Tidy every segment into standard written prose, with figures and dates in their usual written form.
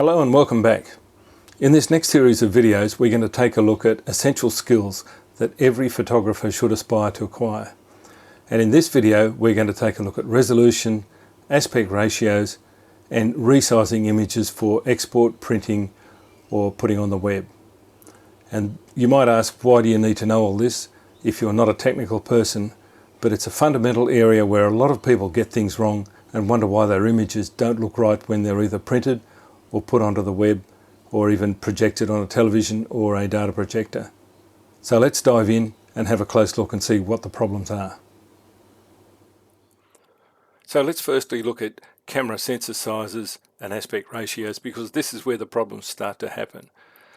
Hello and welcome back. In this next series of videos we're going to take a look at essential skills that every photographer should aspire to acquire. And in this video we're going to take a look at resolution, aspect ratios and resizing images for export, printing or putting on the web. And you might ask, why do you need to know all this if you're not a technical person? But it's a fundamental area where a lot of people get things wrong and wonder why their images don't look right when they're either printed or put onto the web or even projected on a television or a data projector. So let's dive in and have a close look and see what the problems are. So let's firstly look at camera sensor sizes and aspect ratios, because this is where the problems start to happen.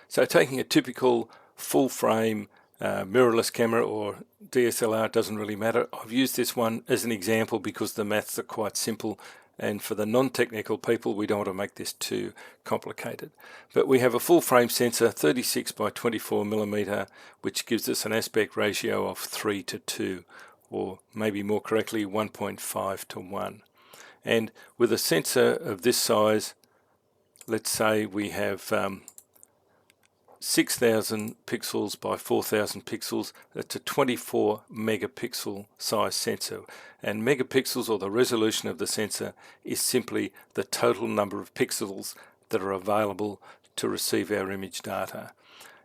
So taking a typical full frame mirrorless camera or DSLR, doesn't really matter. I've used this one as an example because the maths are quite simple, and for the non-technical people we don't want to make this too complicated. But we have a full frame sensor, 36 by 24 millimeter, which gives us an aspect ratio of 3:2, or maybe more correctly 1.5:1. And with a sensor of this size, let's say we have 6,000 pixels by 4,000 pixels, that's a 24 megapixel size sensor. And megapixels, or the resolution of the sensor, is simply the total number of pixels that are available to receive our image data.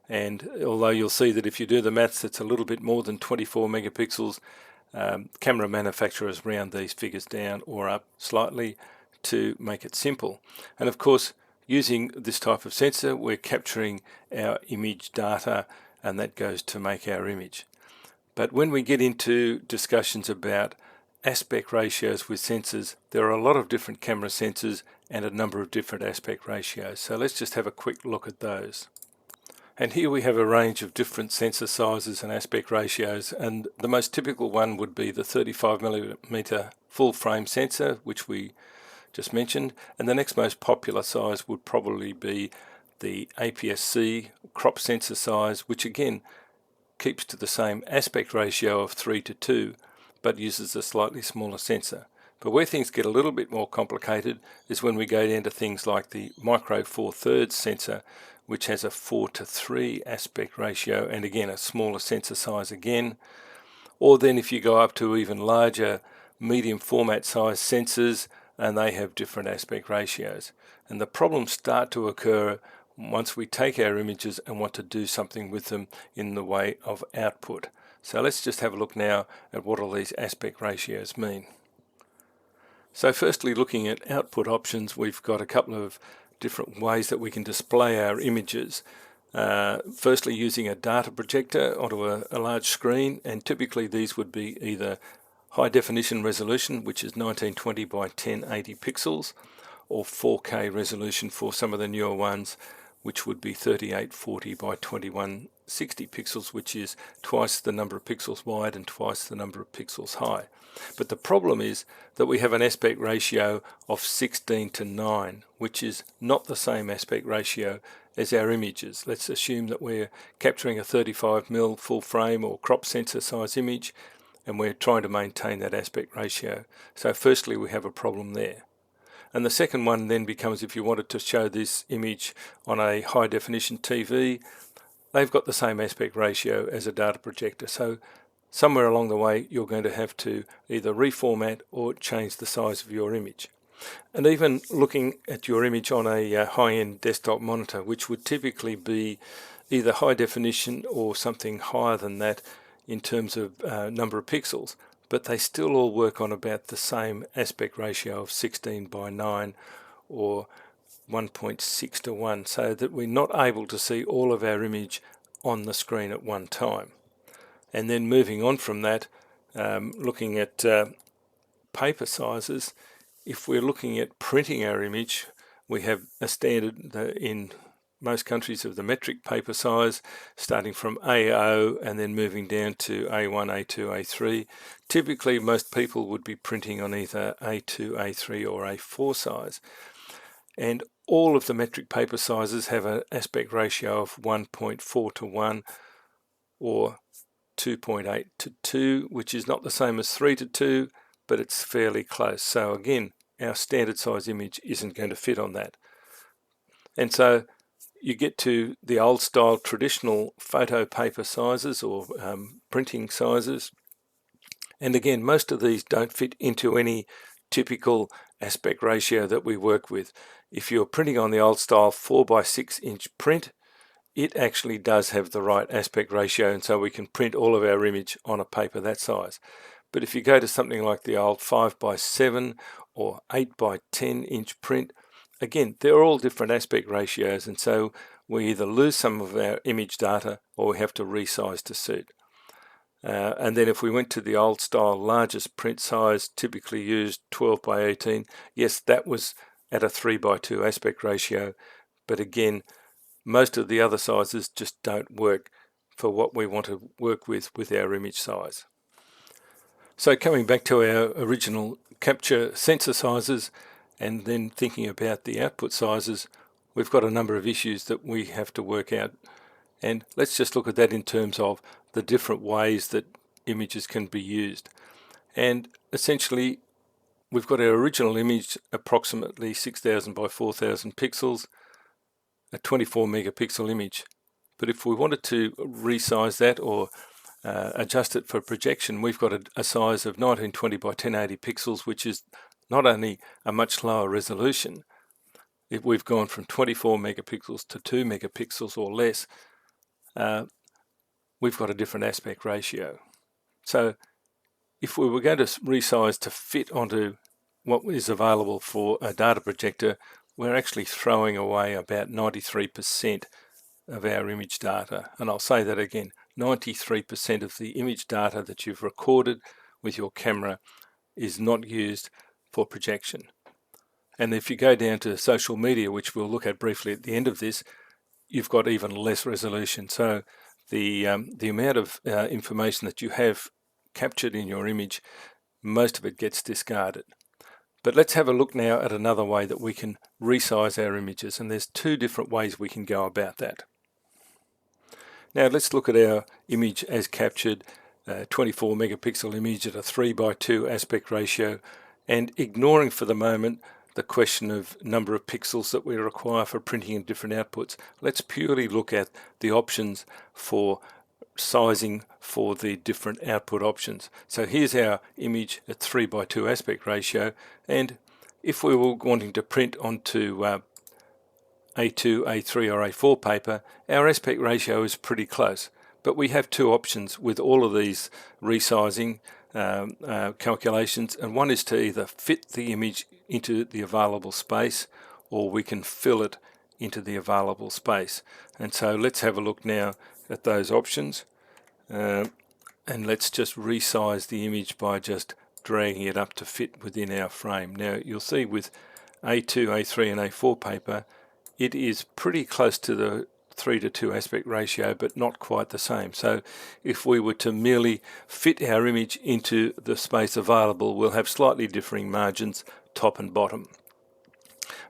And although you'll see that if you do the maths it's a little bit more than 24 megapixels, camera manufacturers round these figures down or up slightly to make it simple. And of course, using this type of sensor we're capturing our image data, and that goes to make our image. But when we get into discussions about aspect ratios with sensors, there are a lot of different camera sensors and a number of different aspect ratios. So let's just have a quick look at those. And here we have a range of different sensor sizes and aspect ratios, and the most typical one would be the 35mm full frame sensor, which we just mentioned, and the next most popular size would probably be the APS-C crop sensor size, which again keeps to the same aspect ratio of 3:2 but uses a slightly smaller sensor. But where things get a little bit more complicated is when we go down to things like the micro 4/3 sensor, which has a 4:3 aspect ratio and again a smaller sensor size again. Or then if you go up to even larger medium format size sensors, and they have different aspect ratios. And the problems start to occur once we take our images and want to do something with them in the way of output. So let's just have a look now at what all these aspect ratios mean. So firstly, looking at output options, we've got a couple of different ways that we can display our images. Firstly, using a data projector onto a large screen, and typically these would be either high definition resolution, which is 1920 by 1080 pixels, or 4K resolution for some of the newer ones, which would be 3840 by 2160 pixels, which is twice the number of pixels wide and twice the number of pixels high. But the problem is that we have an aspect ratio of 16:9, which is not the same aspect ratio as our images. Let's assume that we're capturing a 35mm full frame or crop sensor size image, and we're trying to maintain that aspect ratio. So firstly we have a problem there. And the second one then becomes, if you wanted to show this image on a high definition TV, they've got the same aspect ratio as a data projector. So somewhere along the way you're going to have to either reformat or change the size of your image. And even looking at your image on a high-end desktop monitor, which would typically be either high definition or something higher than that in terms of number of pixels, but they still all work on about the same aspect ratio of 16:9 or 1.6:1, so that we're not able to see all of our image on the screen at one time. And then moving on from that, looking at paper sizes, if we're looking at printing our image, we have a standard in most countries of the metric paper size, starting from A0 and then moving down to A1, A2, A3. Typically most people would be printing on either A2, A3 or A4 size. And all of the metric paper sizes have an aspect ratio of 1.4:1 or 2.8:2, which is not the same as 3:2, but it's fairly close. So again, our standard size image isn't going to fit on that. And so you get to the old style traditional photo paper sizes or printing sizes. And again, most of these don't fit into any typical aspect ratio that we work with. If you're printing on the old style 4x6 inch print, it actually does have the right aspect ratio, and so we can print all of our image on a paper that size. But if you go to something like the old 5x7 or 8x10 inch print, again, they're all different aspect ratios, and so we either lose some of our image data or we have to resize to suit. And then if we went to the old style largest print size, typically used 12x18, yes, that was at a 3x2 aspect ratio, but again, most of the other sizes just don't work for what we want to work with our image size. So coming back to our original capture sensor sizes and then thinking about the output sizes, we've got a number of issues that we have to work out. And let's just look at that in terms of the different ways that images can be used. And essentially, we've got our original image, approximately 6,000 by 4,000 pixels, a 24 megapixel image. But if we wanted to resize that or adjust it for projection, we've got a size of 1920 by 1080 pixels, which is not only a much lower resolution. If we've gone from 24 megapixels to 2 megapixels or less, we've got a different aspect ratio. So if we were going to resize to fit onto what is available for a data projector, we're actually throwing away about 93% of our image data. And I'll say that again, 93% of the image data that you've recorded with your camera is not used for projection. And if you go down to social media, which we'll look at briefly at the end of this, you've got even less resolution. So the amount of information that you have captured in your image, most of it gets discarded. But let's have a look now at another way that we can resize our images, and there's two different ways we can go about that. Now let's look at our image as captured, 24 megapixel image at a 3x2 aspect ratio, and ignoring for the moment the question of number of pixels that we require for printing in different outputs, let's purely look at the options for sizing for the different output options. So here's our image at 3x2 aspect ratio, and if we were wanting to print onto A2, A3 or A4 paper, our aspect ratio is pretty close. But we have two options with all of these resizing calculations, and one is to either fit the image into the available space, or we can fill it into the available space. And so let's have a look now at those options, and let's just resize the image by just dragging it up to fit within our frame. Now you'll see with A2, A3 and A4 paper, it is pretty close to the 3:2 aspect ratio, but not quite the same. So if we were to merely fit our image into the space available, we'll have slightly differing margins, top and bottom.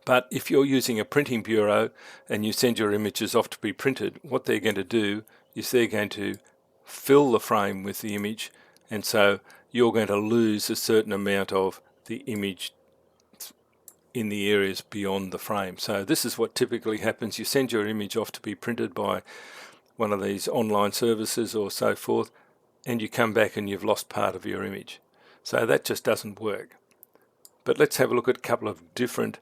But if you're using a printing bureau and you send your images off to be printed, what they're going to do is they're going to fill the frame with the image, and so you're going to lose a certain amount of the image in the areas beyond the frame. So this is what typically happens. You send your image off to be printed by one of these online services or so forth, and you come back and you've lost part of your image. So that just doesn't work. But let's have a look at a couple of different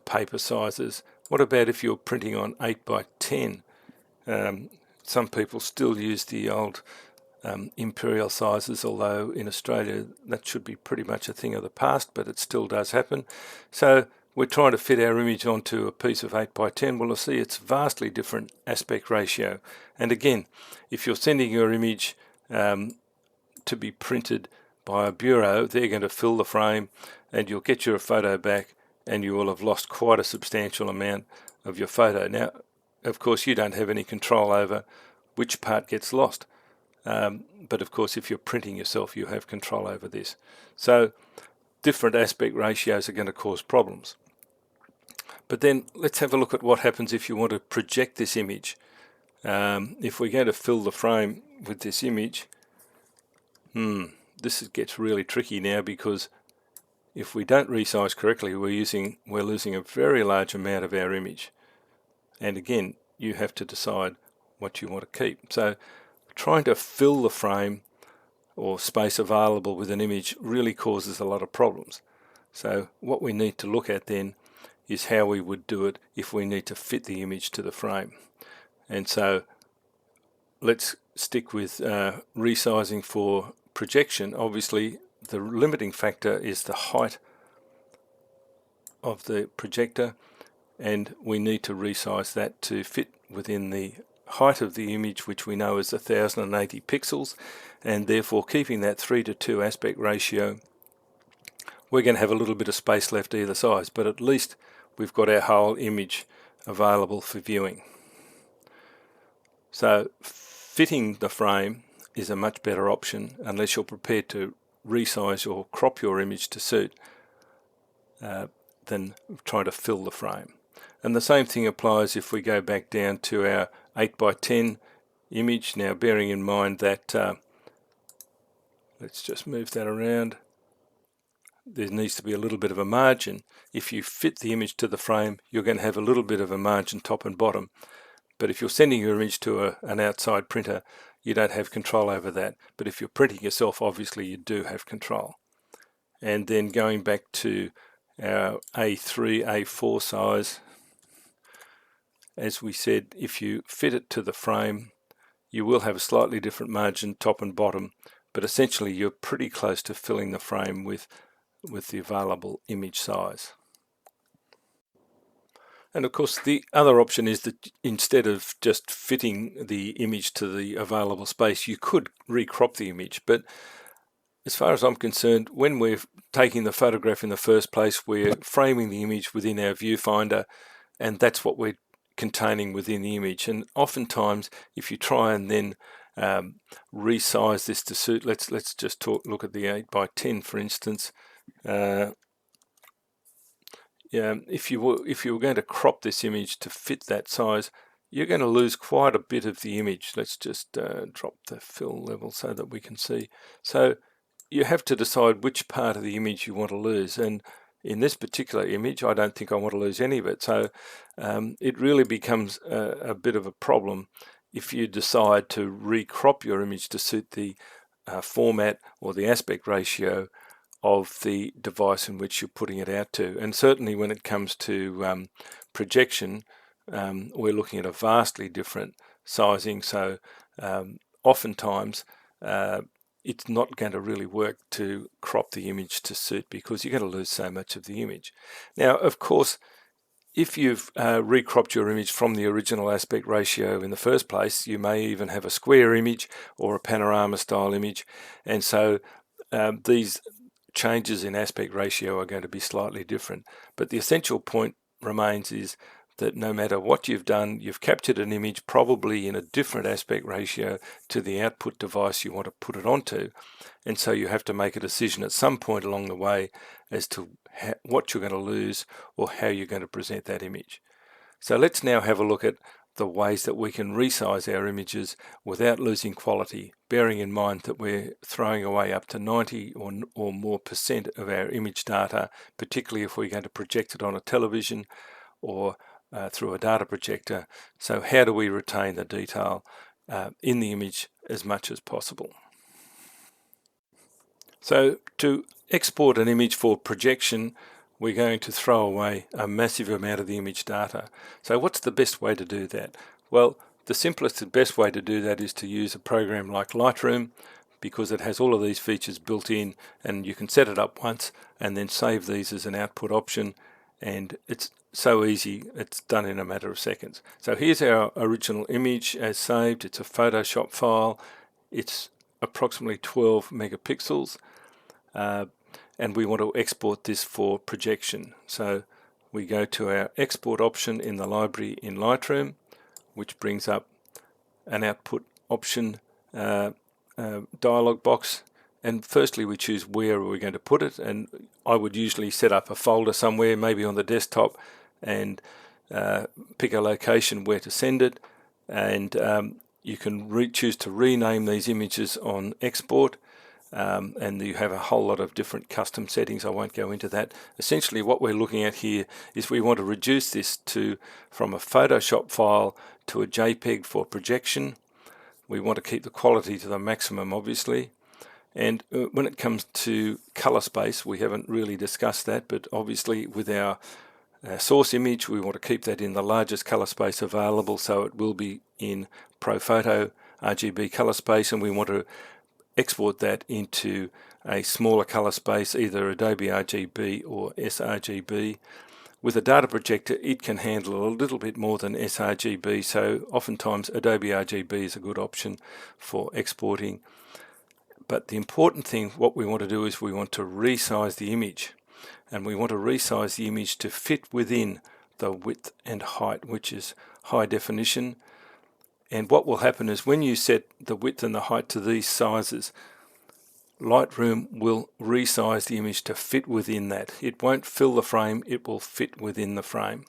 paper sizes. What about if you're printing on 8x10? Some people still use the old imperial sizes, although in Australia that should be pretty much a thing of the past, but it still does happen. So we're trying to fit our image onto a piece of 8x10. Well, you'll see it's vastly different aspect ratio. And again, if you're sending your image to be printed by a bureau, they're going to fill the frame and you'll get your photo back and you will have lost quite a substantial amount of your photo. Now, of course, you don't have any control over which part gets lost. But of course, if you're printing yourself, you have control over this. So different aspect ratios are going to cause problems. But then let's have a look at what happens if you want to project this image. If we're going to fill the frame with this image, this gets really tricky now, because if we don't resize correctly, we're losing a very large amount of our image. and again you have to decide what you want to keep. So trying to fill the frame or space available with an image really causes a lot of problems. So what we need to look at then is how we would do it if we need to fit the image to the frame. And so let's stick with resizing for projection. Obviously the limiting factor is the height of the projector, and we need to resize that to fit within the height of the image, which we know is 1080 pixels, and therefore keeping that 3:2 aspect ratio, we're going to have a little bit of space left either side, but at least we've got our whole image available for viewing. So fitting the frame is a much better option unless you're prepared to resize or crop your image to suit than trying to fill the frame. And the same thing applies if we go back down to our 8:10 image. Now bearing in mind that let's just move that around, there needs to be a little bit of a margin. If you fit the image to the frame, you're going to have a little bit of a margin top and bottom. But if you're sending your image to an outside printer, you don't have control over that. But if you're printing yourself, obviously you do have control. And then going back to our A3, A4 size, as we said, if you fit it to the frame, you will have a slightly different margin top and bottom, but essentially you're pretty close to filling the frame with the available image size. And of course the other option is that instead of just fitting the image to the available space, you could recrop the image. But as far as I'm concerned, when we're taking the photograph in the first place, we're framing the image within our viewfinder, and that's what we're containing within the image. And oftentimes if you try and then resize this to suit, let's just look at the 8:10 for instance. If you were going to crop this image to fit that size, you're going to lose quite a bit of the image. Let's just drop the fill level so that we can see. So you have to decide which part of the image you want to lose, and in this particular image I don't think I want to lose any of it. So it really becomes a bit of a problem if you decide to recrop your image to suit the format or the aspect ratio of the device in which you're putting it out to. And certainly when it comes to projection, we're looking at a vastly different sizing. So oftentimes it's not going to really work to crop the image to suit, because you're going to lose so much of the image. Now of course, if you've recropped your image from the original aspect ratio in the first place, you may even have a square image or a panorama style image, and so these changes in aspect ratio are going to be slightly different. But the essential point remains is that no matter what you've done, you've captured an image probably in a different aspect ratio to the output device you want to put it onto, and so you have to make a decision at some point along the way as to what you're going to lose or how you're going to present that image. So let's now have a look at the ways that we can resize our images without losing quality, bearing in mind that we're throwing away up to 90 or more % of our image data, particularly if we're going to project it on a television or through a data projector. So how do we retain the detail in the image as much as possible? So to export an image for projection, we're going to throw away a massive amount of the image data. So what's the best way to do that? Well, the simplest and best way to do that is to use a program like Lightroom, because it has all of these features built in, and you can set it up once and then save these as an output option, and it's so easy, it's done in a matter of seconds. So here's our original image as saved. It's a Photoshop file. It's approximately 12 megapixels. And we want to export this for projection. So we go to our export option in the library in Lightroom, which brings up an output option dialog box, and firstly we choose where we're going to put it, and I would usually set up a folder somewhere, maybe on the desktop, and pick a location where to send it, and you can choose to rename these images on export. and you have a whole lot of different custom settings. I won't go into that. Essentially what we're looking at here is we want to reduce this from a Photoshop file to a JPEG for projection. We want to keep the quality to the maximum, obviously. And when it comes to color space, we haven't really discussed that, but obviously with our source image, we want to keep that in the largest color space available, so it will be in ProPhoto RGB color space, and we want to export that into a smaller color space, either Adobe RGB or sRGB. With a data projector, it can handle a little bit more than sRGB, so oftentimes Adobe RGB is a good option for exporting. But the important thing, what we want to do is we want to resize the image, and we want to resize the image to fit within the width and height, which is high definition. And what will happen is when you set the width and the height to these sizes, Lightroom will resize the image to fit within that. It won't fill the frame, it will fit within the frame.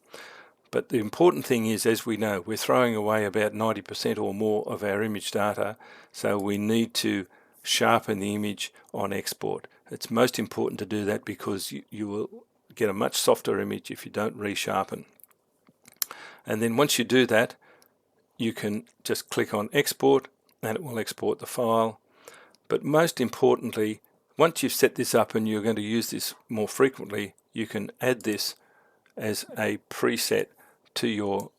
But the important thing is, as we know, we're throwing away about 90% or more of our image data, so we need to sharpen the image on export. It's most important to do that because you will get a much softer image if you don't resharpen. And then once you do that, you can just click on export and it will export the file. But most importantly, once you've set this up and you're going to use this more frequently, you can add this as a preset to your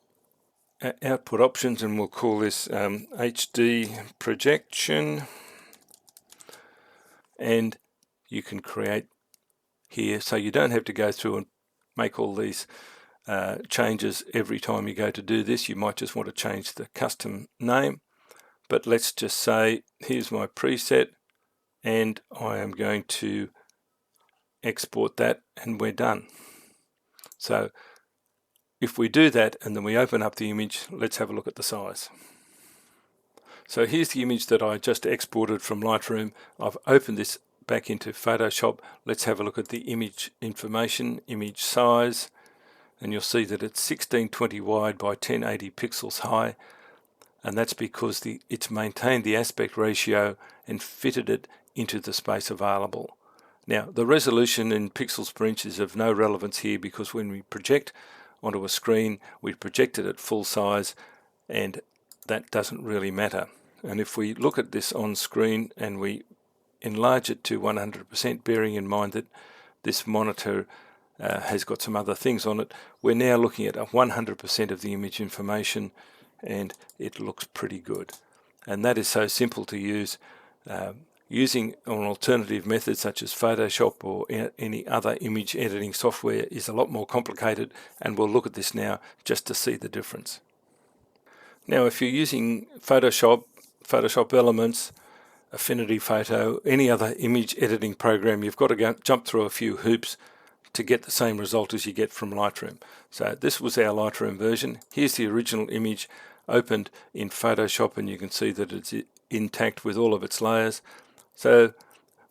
output options, and we'll call this HD projection. And you can create here, so you don't have to go through and make all these changes every time you go to do this. You might just want to change the custom name, but let's just say here's my preset, and I am going to export that, and we're done. So if we do that and then we open up the image, let's have a look at the size. So here's the image that I just exported from Lightroom. I've opened this back into Photoshop. Let's have a look at the image information, image size, and you'll see that it's 1620 wide by 1080 pixels high, and that's because it's maintained the aspect ratio and fitted it into the space available. Now, the resolution in pixels per inch is of no relevance here, because when we project onto a screen, we project it at full size, and that doesn't really matter. And if we look at this on screen and we enlarge it to 100%, bearing in mind that this monitor has got some other things on it, we're now looking at 100% of the image information, and it looks pretty good. And that is so simple to use. Using an alternative method such as Photoshop or any other image editing software is a lot more complicated, and we'll look at this now just to see the difference. Now, if you're using Photoshop, Photoshop Elements, Affinity Photo, any other image editing program, you've got to jump through a few hoops to get the same result as you get from Lightroom. So this was our Lightroom version. Here's the original image opened in Photoshop, and you can see that it's intact with all of its layers. So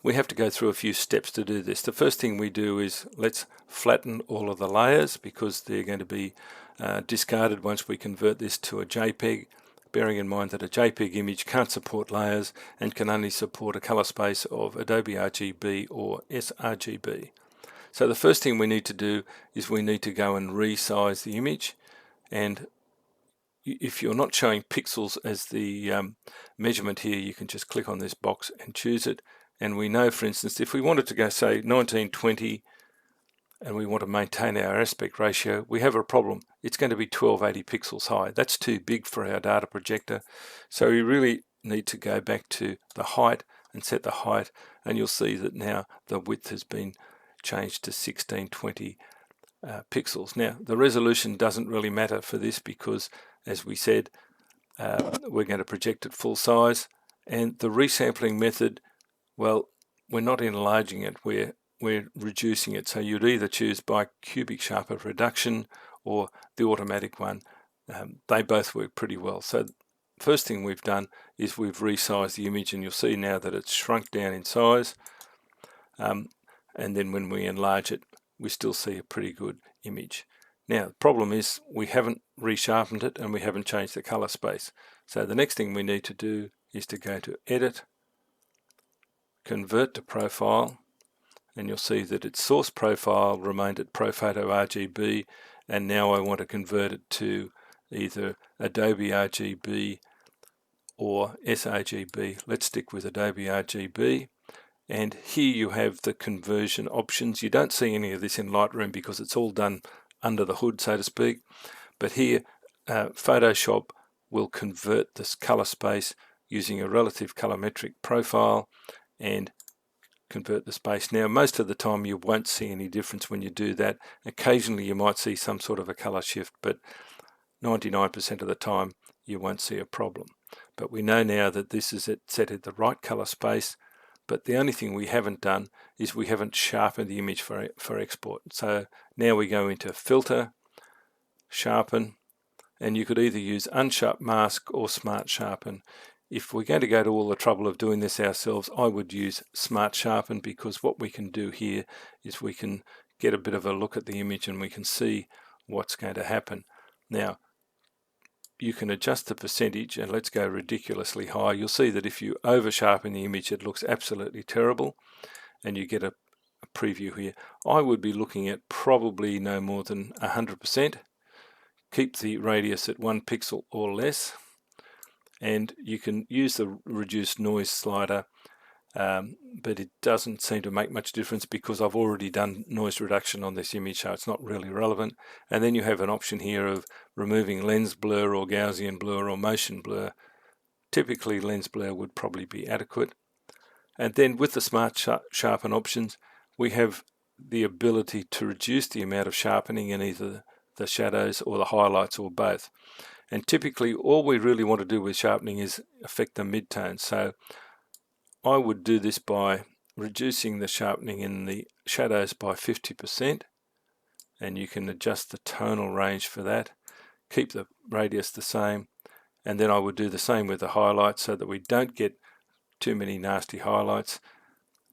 we have to go through a few steps to do this. The first thing we do is let's flatten all of the layers, because they're going to be discarded once we convert this to a JPEG, bearing in mind that a JPEG image can't support layers and can only support a color space of Adobe RGB or sRGB. So the first thing we need to do is we need to go and resize the image, and if you're not showing pixels as the measurement here, you can just click on this box and choose it. And we know, for instance, if we wanted to go, say, 1920, and we want to maintain our aspect ratio, we have a problem. It's going to be 1280 pixels high. That's too big for our data projector. So we really need to go back to the height and set the height, and you'll see that now the width has been changed to 1620 pixels. Now, the resolution doesn't really matter for this because, as we said, we're going to project at full size. And the resampling method, well, we're not enlarging it, we're reducing it. So you'd either choose bicubic sharper reduction or the automatic one. They both work pretty well. So first thing we've done is we've resized the image, and you'll see now that it's shrunk down in size. And then when we enlarge it, we still see a pretty good image. Now, the problem is we haven't resharpened it and we haven't changed the color space. So the next thing we need to do is to go to Edit, convert to profile, and you'll see that its source profile remained at ProPhoto RGB, and now I want to convert it to either Adobe RGB or sRGB. Let's stick with Adobe RGB. And here you have the conversion options. You don't see any of this in Lightroom because it's all done under the hood, so to speak. But here, Photoshop will convert this color space using a relative colorimetric profile and convert the space. Now, most of the time you won't see any difference when you do that. Occasionally you might see some sort of a color shift, but 99% of the time you won't see a problem. But we know now that this is set at the right color space, but the only thing we haven't done is we haven't sharpened the image for export. So now we go into Filter, Sharpen, and you could either use Unsharp Mask or Smart Sharpen. If we're going to go to all the trouble of doing this ourselves, I would use Smart Sharpen, because what we can do here is we can get a bit of a look at the image and we can see what's going to happen. Now, you can adjust the percentage, and let's go ridiculously high. You'll see that if you over sharpen the image, it looks absolutely terrible, and you get a preview here. I would be looking at probably no more than 100%. Keep the radius at 1 pixel or less, and you can use the reduce noise slider, but it doesn't seem to make much difference because I've already done noise reduction on this image, so it's not really relevant. And then you have an option here of removing lens blur or Gaussian blur or motion blur. Typically lens blur would probably be adequate. And then with the Smart Sharpen options, we have the ability to reduce the amount of sharpening in either the shadows or the highlights or both. And typically all we really want to do with sharpening is affect the midtones. So I would do this by reducing the sharpening in the shadows by 50%, and you can adjust the tonal range for that. Keep the radius the same, and then I would do the same with the highlights so that we don't get too many nasty highlights,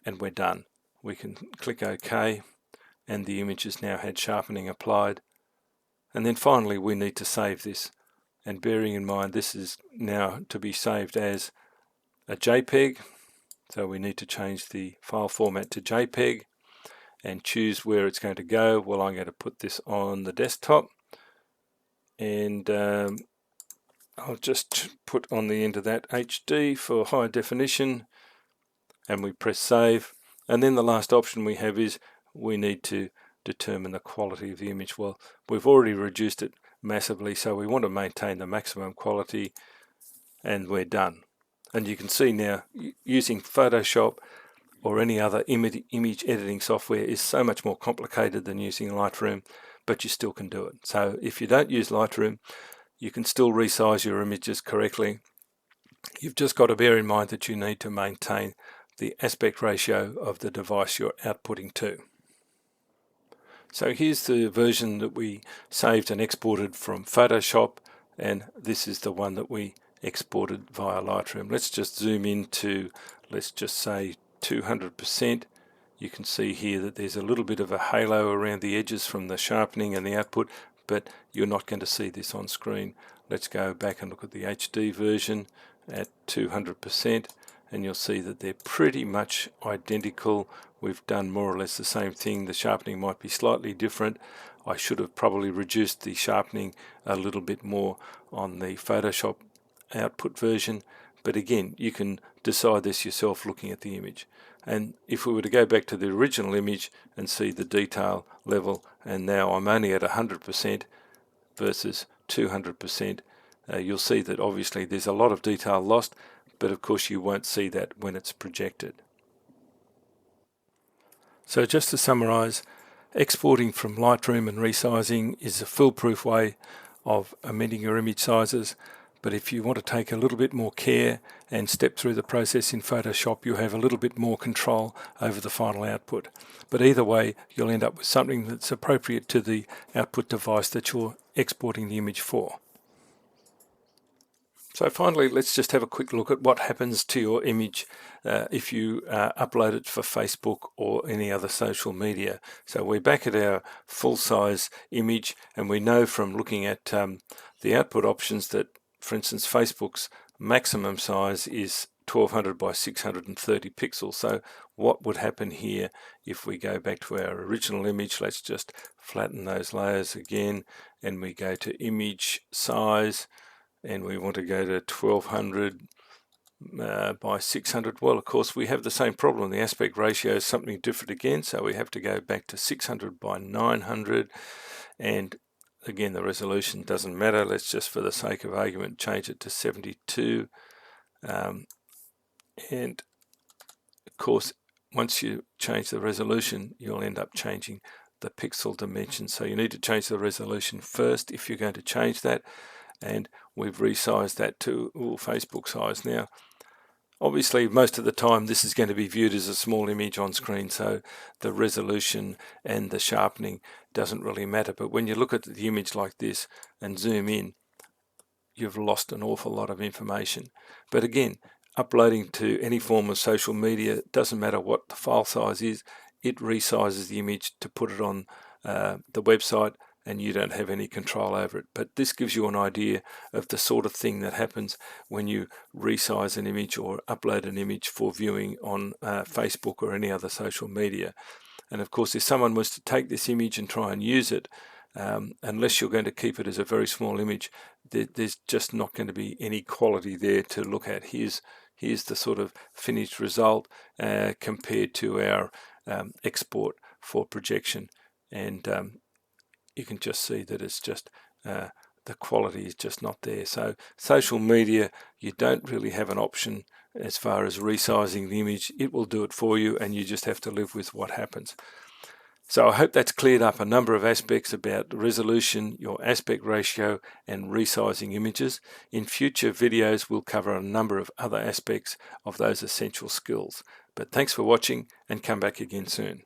and we're done. We can click OK, and the image has now had sharpening applied. And then finally we need to save this, and bearing in mind this is now to be saved as a JPEG, so we need to change the file format to JPEG and choose where it's going to go. Well, I'm going to put this on the desktop, and I'll just put on the end of that HD for high definition, and we press save. And then the last option we have is we need to determine the quality of the image. Well, we've already reduced it massively, so we want to maintain the maximum quality, and we're done. And you can see now using Photoshop or any other image editing software is so much more complicated than using Lightroom, but you still can do it. So if you don't use Lightroom, you can still resize your images correctly. You've just got to bear in mind that you need to maintain the aspect ratio of the device you're outputting to. So here's the version that we saved and exported from Photoshop, and this is the one that we exported via Lightroom. Let's just zoom into, let's just say 200%. You can see here that there's a little bit of a halo around the edges from the sharpening and the output, but you're not going to see this on screen. Let's go back and look at the HD version at 200%, and you'll see that they're pretty much identical. We've done more or less the same thing. The sharpening might be slightly different. I should have probably reduced the sharpening a little bit more on the Photoshop output version, but again, you can decide this yourself looking at the image. And if we were to go back to the original image and see the detail level, and now I'm only at 100% versus 200%, you'll see that obviously there's a lot of detail lost, but of course you won't see that when it's projected. So just to summarize, exporting from Lightroom and resizing is a foolproof way of amending your image sizes, but if you want to take a little bit more care and step through the process in Photoshop, you'll have a little bit more control over the final output. But either way, you'll end up with something that's appropriate to the output device that you're exporting the image for. So finally, let's just have a quick look at what happens to your image if you upload it for Facebook or any other social media. So we're back at our full-size image, and we know from looking at the output options that, for instance, Facebook's maximum size is 1200 by 630 pixels. So what would happen here if we go back to our original image? Let's just flatten those layers again, and we go to image size, and we want to go to 1200 by 600. Well, of course, we have the same problem. The aspect ratio is something different again, so we have to go back to 600 by 900, and again, the resolution doesn't matter. Let's just, for the sake of argument, change it to 72. And of course, once you change the resolution, you'll end up changing the pixel dimension. So you need to change the resolution first if you're going to change that. And we've resized that to Facebook size now. Obviously, most of the time this is going to be viewed as a small image on screen, so the resolution and the sharpening doesn't really matter. But when you look at the image like this and zoom in, you've lost an awful lot of information. But again, uploading to any form of social media, doesn't matter what the file size is, it resizes the image to put it on the website, and you don't have any control over it. But this gives you an idea of the sort of thing that happens when you resize an image or upload an image for viewing on Facebook or any other social media. And of course, if someone was to take this image and try and use it, unless you're going to keep it as a very small image, there's just not going to be any quality there to look at. Here's the sort of finished result compared to our export for projection, and you can just see that it's just the quality is just not there. So social media, you don't really have an option as far as resizing the image. It will do it for you, and you just have to live with what happens. So I hope that's cleared up a number of aspects about resolution, your aspect ratio, and resizing images. In future videos, we'll cover a number of other aspects of those essential skills. But thanks for watching, and come back again soon.